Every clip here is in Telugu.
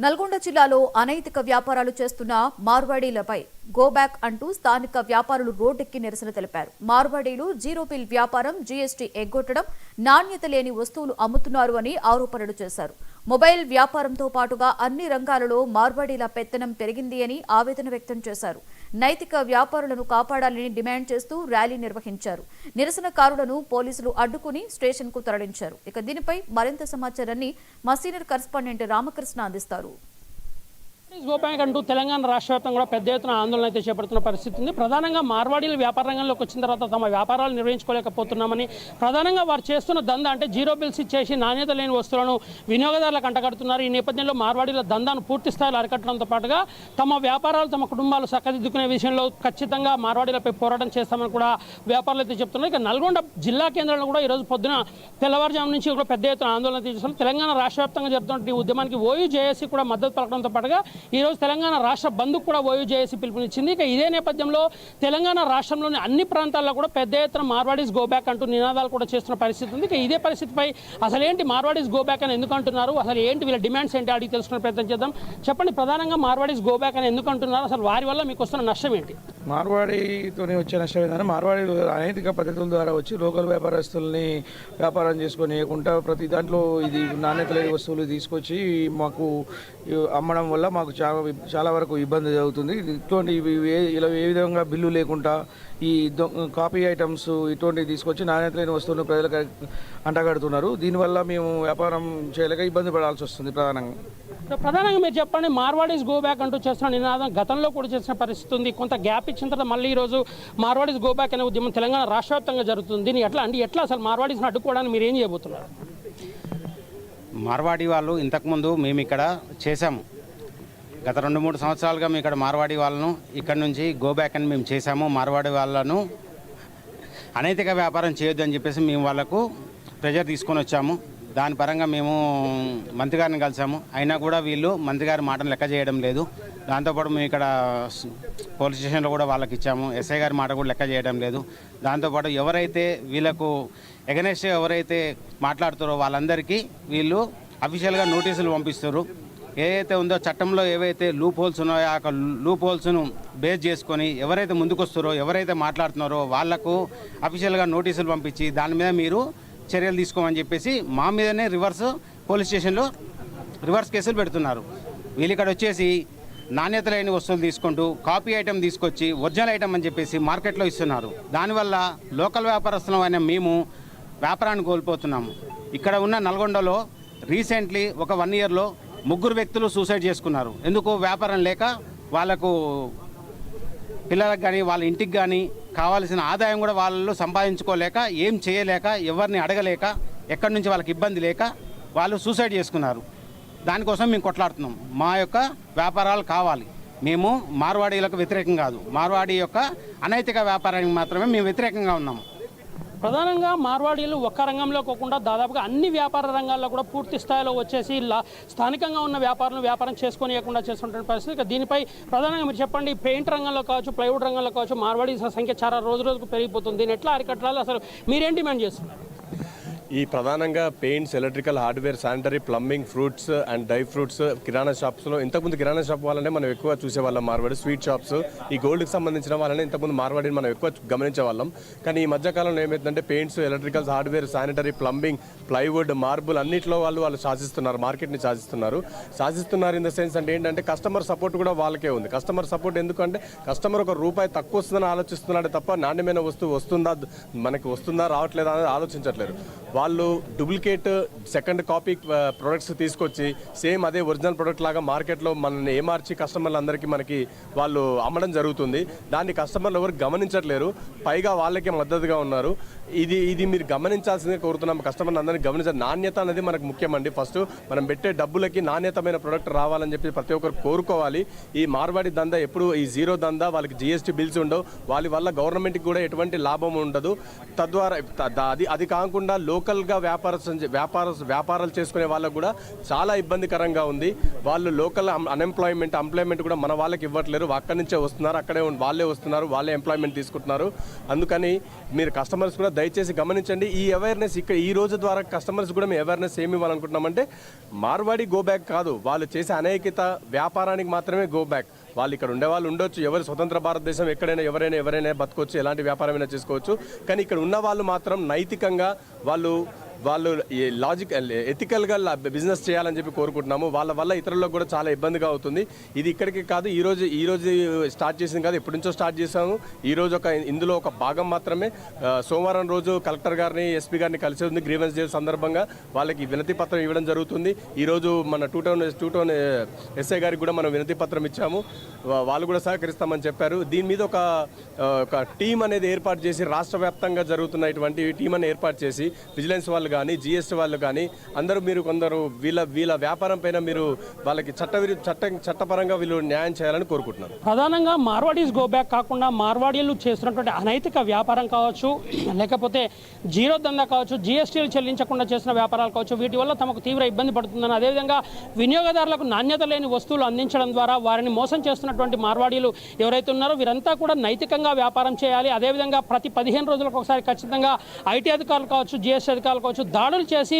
నల్గొండ జిల్లాలో అనైతిక వ్యాపారాలు చేస్తున్న మార్వాడీలపై గోబ్యాక్ అంటూ స్థానిక వ్యాపారులు రోడ్డెక్కి నిరసన తెలిపారు. మార్వాడీలు జీరో బిల్ వ్యాపారం, జీఎస్టీ ఎగ్గొట్టడం, నాణ్యత లేని వస్తువులు అమ్ముతున్నారు అని ఆరోపణలు చేశారు. మొబైల్ వ్యాపారంతో పాటుగా అన్ని రంగాలలో మార్వాడీల పెత్తనం పెరిగింది అని ఆవేదన వ్యక్తం చేశారు. నైతిక వ్యాపారులను కాపాడాలని డిమాండ్ చేస్తూ ర్యాలీ నిర్వహించారు. నిరసనకారులను పోలీసులు అడ్డుకుని స్టేషన్కు తరలించారు. ఇక దీనిపై మరింత సమాచారాన్ని మా సీనియర్ కరెస్పాండెంట్ రామకృష్ణ అందిస్తారు. గోబ్యాక్ అంటూ తెలంగాణ రాష్ట్ర వ్యాప్తంగా కూడా పెద్ద ఎత్తున ఆందోళన అయితే చేపడుతున్న పరిస్థితి ఉంది. ప్రధానంగా మార్వాడీలు వ్యాపార రంగంలోకి వచ్చిన తర్వాత తమ వ్యాపారాలు నిర్వహించుకోలేకపోతున్నామని, ప్రధానంగా వారు చేస్తున్న దందా అంటే జీరో బిల్స్ ఇచ్చేసి నాణ్యత లేని వస్తువులను వినియోగదారులకు అంటగడుతున్నారు. ఈ నేపథ్యంలో మార్వాడీల దందాను పూర్తి స్థాయిలో అరికట్టడంతో పాటుగా తమ వ్యాపారాలు, తమ కుటుంబాలు చక్కదిద్దుకునే విషయంలో ఖచ్చితంగా మార్వాడీలపై పోరాటం చేస్తామని కూడా వ్యాపారులు అయితే చెప్తున్నారు. ఇక నల్గొండ జిల్లా కేంద్రంలో కూడా ఈరోజు పొద్దున తెల్లవారుజాము నుంచి కూడా పెద్ద ఎత్తున ఆందోళన చేస్తున్నారు. తెలంగాణ రాష్ట్ర వ్యాప్తంగా జరుగుతున్న ఈ ఉద్యమానికి ఓయూజేఏసీ కూడా మద్దతు పలకడంతో పాటుగా ఈరోజు తెలంగాణ రాష్ట్ర బంద్కు కూడా ఓయూజేఏసీ పిలుపునిచ్చింది. ఇక ఇదే నేపథ్యంలో తెలంగాణ రాష్ట్రంలోని అన్ని ప్రాంతాల్లో కూడా పెద్ద ఎత్తున మార్వాడీస్ గోబ్యాక్ అంటూ నినాదాలు కూడా చేస్తున్న పరిస్థితి ఉంది. ఇక ఇదే పరిస్థితిపై అసలు ఏంటి మార్వాడీస్ గోబ్యాక్ అని ఎందుకు అంటున్నారు, అసలు ఏంటి వీళ్ళ డిమాండ్స్ ఏంటి అడిగి తెలుసుకునే ప్రయత్నం చేద్దాం. చెప్పండి, ప్రధానంగా మార్వాడీస్ గోబ్యాక్ అని ఎందుకు అంటున్నారు, అసలు వారి వల్ల మీకు వస్తున్న నష్టం ఏంటి? మార్వాడీతోనే వచ్చే నష్టం ఏంటంటే మార్వాడీలు అనైతిక పద్ధతుల ద్వారా వచ్చి లోకల్ వ్యాపారస్తుల్ని వ్యాపారం చేసుకునేయకుండా ప్రతి దాంట్లో ఇది నాణ్యత లేని వస్తువులు తీసుకొచ్చి మాకు అమ్మడం వల్ల మాకు చాలా వరకు ఇబ్బంది జరుగుతుంది. ఇటువంటి ఇలా ఏ విధంగా బిల్లు లేకుండా ఈ కాపీ ఐటమ్స్ ఇటువంటివి తీసుకొచ్చి నాణ్యత లేని వస్తువులను ప్రజలకు అంటగడుతున్నారు. దీనివల్ల మేము వ్యాపారం చేయలేక ఇబ్బంది పడాల్సి వస్తుంది. ప్రధానంగా మీరు చెప్పండి, మార్వాడీస్ గోబ్యాక్ అంటూ చేస్తున్న నినాదం గతంలో కూడా చేసిన పరిస్థితి ఉంది. కొంత గ్యాప్ ఇచ్చిన తర్వాత మళ్ళీ ఈరోజు మార్వాడీస్ గోబ్యాక్ అనే ఉద్యమం తెలంగాణ రాష్ట్ర వ్యాప్తంగా జరుగుతుంది. దీన్ని ఎట్లా అసలు మార్వాడీస్ని అడ్డుకోవడానికి మీరు ఏం చేయబోతున్నారు? మార్వాడి వాళ్ళు ఇంతకుముందు మేము ఇక్కడ చేశాము. గత 2-3 సంవత్సరాలుగా మేము ఇక్కడ మార్వాడి వాళ్ళను ఇక్కడ నుంచి గోబ్యాక్ అని మేము చేశాము. మార్వాడి వాళ్ళను అనైతిక వ్యాపారం చేయొద్దు అని చెప్పేసి మేము వాళ్ళకు ప్రెజర్ తీసుకొని వచ్చాము. దాని పరంగా మేము మంత్రి గారిని కలిసాము. అయినా కూడా వీళ్ళు మంత్రి గారి మాటను లెక్క చేయడం లేదు. దాంతోపాటు మేము ఇక్కడ పోలీస్ స్టేషన్లో కూడా వాళ్ళకి ఇచ్చాము. ఎస్ఐ గారి మాట కూడా లెక్క చేయడం లేదు. దాంతోపాటు ఎవరైతే వీళ్ళకు ఎగనెస్ట్ ఎవరైతే మాట్లాడుతారో వాళ్ళందరికీ వీళ్ళు అఫీషియల్గా నోటీసులు పంపిస్తారు. ఏదైతే ఉందో చట్టంలో ఏవైతే లూప్ హోల్స్ ఉన్నాయో ఆ లూప్ హోల్స్ను బేస్ చేసుకొని ఎవరైతే ముందుకొస్తారో, ఎవరైతే మాట్లాడుతున్నారో వాళ్లకు అఫీషియల్గా నోటీసులు పంపించి దాని మీద మీరు చర్యలు తీసుకోమని చెప్పేసి మా మీదనే పోలీస్ స్టేషన్లో రివర్స్ కేసులు పెడుతున్నారు. వీళ్ళు ఇక్కడ వచ్చేసి నాణ్యత లేని వస్తువులు తీసుకుంటూ కాపీ ఐటెం తీసుకొచ్చి ఒరిజినల్ ఐటెం అని చెప్పేసి మార్కెట్లో ఇస్తున్నారు. దానివల్ల లోకల్ వ్యాపారస్తులం అయిన మేము వ్యాపారాన్ని కోల్పోతున్నాము. ఇక్కడ ఉన్న నల్గొండలో రీసెంట్లీ ఒక 1 ఇయర్లో 3 వ్యక్తులు సూసైడ్ చేసుకున్నారు. ఎందుకు? వ్యాపారం లేక వాళ్ళకు పిల్లలకు కానీ వాళ్ళ ఇంటికి కానీ కావాల్సిన ఆదాయం కూడా వాళ్ళు సంపాదించుకోలేక, ఏం చేయలేక, ఎవరిని అడగలేక, ఎక్కడి నుంచి వాళ్ళకి ఇబ్బంది లేక వాళ్ళు సూసైడ్ చేసుకున్నారు. దానికోసం మేము కొట్లాడుతున్నాం. మా యొక్క వ్యాపారాలు కావాలి. మేము మార్వాడీలకు వ్యతిరేకం కాదు, మార్వాడీ యొక్క అనైతిక వ్యాపారానికి మాత్రమే మేము వ్యతిరేకంగా ఉన్నాము. ప్రధానంగా మార్వాడీలు ఒక్క రంగంలో కాకుండా దాదాపుగా అన్ని వ్యాపార రంగాల్లో కూడా పూర్తి స్థాయిలో వచ్చేసి స్థానికంగా ఉన్న వ్యాపారం చేసుకోనియకుండా చేస్తున్న పరిస్థితి. దీనిపై ప్రధానంగా మీరు చెప్పండి, పెయింట్ రంగంలో కావచ్చు, ప్లైవుడ్ రంగంలో కావచ్చు, మార్వాడీల సంఖ్య చాలా రోజుకు పెరిగిపోతుంది. దీన్ని ఎట్లా అరికట్టాలి, అసలు మీరేం డిమాండ్ చేస్తున్నారు? ఈ ప్రధానంగా paints, electrical, hardware, sanitary, plumbing, fruits and dry fruits, కిరాణా షాప్స్లో ఇంతకుముందు కిరాణా షాప్ వాళ్ళనే మనం ఎక్కువ చూసేవాళ్ళం. మార్వాడి స్వీట్ షాప్స్, ఈ గోల్డ్కి సంబంధించిన వాళ్ళనే ఇంతకుముందు మార్వాడిని మనం ఎక్కువ గమనించేవాళ్ళం. కానీ ఈ మధ్యకాలంలో ఏమైందంటే paints, electricals, hardware, sanitary, plumbing, plywood, marble అన్నింటిలో వాళ్ళు శాసిస్తున్నారు, మార్కెట్ని శాసిస్తున్నారు. ఇన్ ద సెన్స్ అంటే ఏంటంటే కస్టమర్ సపోర్ట్ కూడా వాళ్ళకే ఉంది. కస్టమర్ సపోర్ట్ ఎందుకంటే కస్టమర్ ₹1 తక్కువ వస్తుందని ఆలోచిస్తున్నాడే తప్ప నాణ్యమైన వస్తువు వస్తుందా రావట్లేదా అనేది ఆలోచించట్లేదు. వాళ్ళు డూప్లికేట్ సెకండ్ కాపీ ప్రొడక్ట్స్ తీసుకొచ్చి సేమ్ అదే ఒరిజినల్ ప్రొడక్ట్ లాగా మార్కెట్లో మనల్ని ఏమార్చి కస్టమర్లందరికీ మనకి వాళ్ళు అమ్మడం జరుగుతుంది. దాన్ని కస్టమర్లు ఎవరు గమనించట్లేరు, పైగా వాళ్ళకే మద్దతుగా ఉన్నారు. ఇది మీరు గమనించాల్సిందే కోరుతున్నాం. కస్టమర్లు అందరినీ గమనించాలి. నాణ్యత అనేది మనకు ముఖ్యమండి. ఫస్ట్ మనం పెట్టే డబ్బులకి నాణ్యతమైన ప్రొడక్ట్ రావాలని చెప్పి ప్రతి ఒక్కరు కోరుకోవాలి. ఈ మార్వాడి దందా ఎప్పుడు ఈ జీరో దందా, వాళ్ళకి GST బిల్స్ ఉండవు, వాళ్ళ వల్ల గవర్నమెంట్కి కూడా ఎటువంటి లాభం ఉండదు. తద్వారా అది కాకుండా లోకల్ లోకల్గా వ్యాపారాలు చేసుకునే వాళ్ళకు కూడా చాలా ఇబ్బందికరంగా ఉంది. వాళ్ళు లోకల్ ఎంప్లాయ్మెంట్ కూడా మన వాళ్ళకి ఇవ్వట్లేరు. అక్కడి నుంచే వస్తున్నారు, అక్కడే వాళ్ళే వస్తున్నారు, వాళ్ళే ఎంప్లాయ్మెంట్ తీసుకుంటున్నారు. అందుకని మీరు కస్టమర్స్ కూడా దయచేసి గమనించండి. ఈ అవేర్నెస్ ఇక్కడ ఈ రోజు ద్వారా కస్టమర్స్ కూడా మేము అవేర్నెస్ ఏమి ఇవ్వాలనుకుంటున్నామంటే మార్వాడి గో బ్యాక్ కాదు, వాళ్ళు చేసే అనేకత వ్యాపారానికి మాత్రమే గో బ్యాక్. వాళ్ళు ఇక్కడ ఉండే వాళ్ళు ఉండొచ్చు, ఎవరు స్వతంత్ర భారతదేశం ఎక్కడైనా ఎవరైనా బతకొచ్చు, ఎలాంటి వ్యాపారమైనా చేసుకోవచ్చు. కానీ ఇక్కడ ఉన్న వాళ్ళు మాత్రం నైతికంగా వాళ్ళు ఎథికల్గా బిజినెస్ చేయాలని చెప్పి కోరుకుంటున్నాము. వాళ్ళ వల్ల ఇతరులకు కూడా చాలా ఇబ్బందిగా అవుతుంది. ఇది ఇక్కడికి కాదు, ఈ రోజు స్టార్ట్ చేసింది కాదు, ఎప్పటి నుంచో స్టార్ట్ చేసాము. ఇందులో ఒక భాగం మాత్రమే. సోమవారం రోజు కలెక్టర్ గారిని, ఎస్పీ గారిని కలిసి ఉంది. గ్రీవెన్స్ డే సందర్భంగా వాళ్ళకి వినతి పత్రం ఇవ్వడం జరుగుతుంది. ఈరోజు మన టూ టౌన్ ఎస్ఐ గారికి కూడా మనం వినతి పత్రం ఇచ్చాము. వాళ్ళు కూడా సహకరిస్తామని చెప్పారు. దీని మీద ఒక టీం అనేది ఏర్పాటు చేసి, రాష్ట్ర వ్యాప్తంగా జరుగుతున్న ఇటువంటి టీం అని ఏర్పాటు చేసి విజిలెన్స్ వాళ్ళు కానీ, జిఎస్టీ వాళ్ళు కానీ అందరూ మీరు కొందరు వీళ్ళ వ్యాపారం పైన మీరు వాళ్ళకి చట్టపరంగా వీళ్ళు న్యాయం చేయాలని కోరుకుంటున్నారు. ప్రధానంగా మార్వాడీస్ గో బ్యాక్ కాకుండా మార్వాడీలు చేస్తున్నటువంటి అనైతిక వ్యాపారం కావచ్చు, లేకపోతే జీరో దందా కావచ్చు, జిఎస్టీలు చెల్లించకుండా చేసిన వ్యాపారాలు కావచ్చు, వీటి వల్ల తమకు తీవ్ర ఇబ్బంది పడుతుందని, అదేవిధంగా వినియోగదారులకు నాణ్యత లేని వస్తువులు అందించడం ద్వారా వారిని మోసం చేస్తున్నటువంటి మార్వాడీలు ఎవరైతే ఉన్నారో వీరంతా కూడా నైతికంగా వ్యాపారం చేయాలి. అదేవిధంగా ప్రతి 15 రోజులకు ఒకసారి ఖచ్చితంగా ఐటీ అధికారులు కావచ్చు, జిఎస్టీ అధికారులు కావచ్చు దాడులు చేసి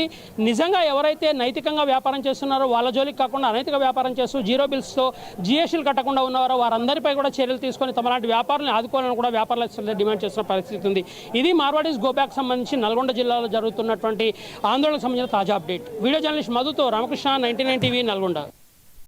నిజంగా ఎవరైతే నైతికంగా వ్యాపారం చేస్తున్నారో వాళ్ళ జోలికి కాకుండా అనైతిక వ్యాపారం చేస్తూ జీరో బిల్స్తో జిఎస్టీలు కట్టకుండా ఉన్నారో వారందరిపై కూడా చర్యలు తీసుకొని తమలాంటి వ్యాపారాలను ఆదుకోవాలని కూడా వ్యాపారులు డిమాండ్ చేస్తున్న పరిస్థితి ఉంది. ఇది మార్వాడీస్ గో బ్యాక్ సంబంధించి నల్గొండ జిల్లాలో జరుగుతున్నటువంటి ఆందోళనకు సంబంధించిన తాజా అప్డేట్. వీడియో జర్నలిస్ట్ మధుతో రామకృష్ణ, 99 టీవీ, నల్గొండ.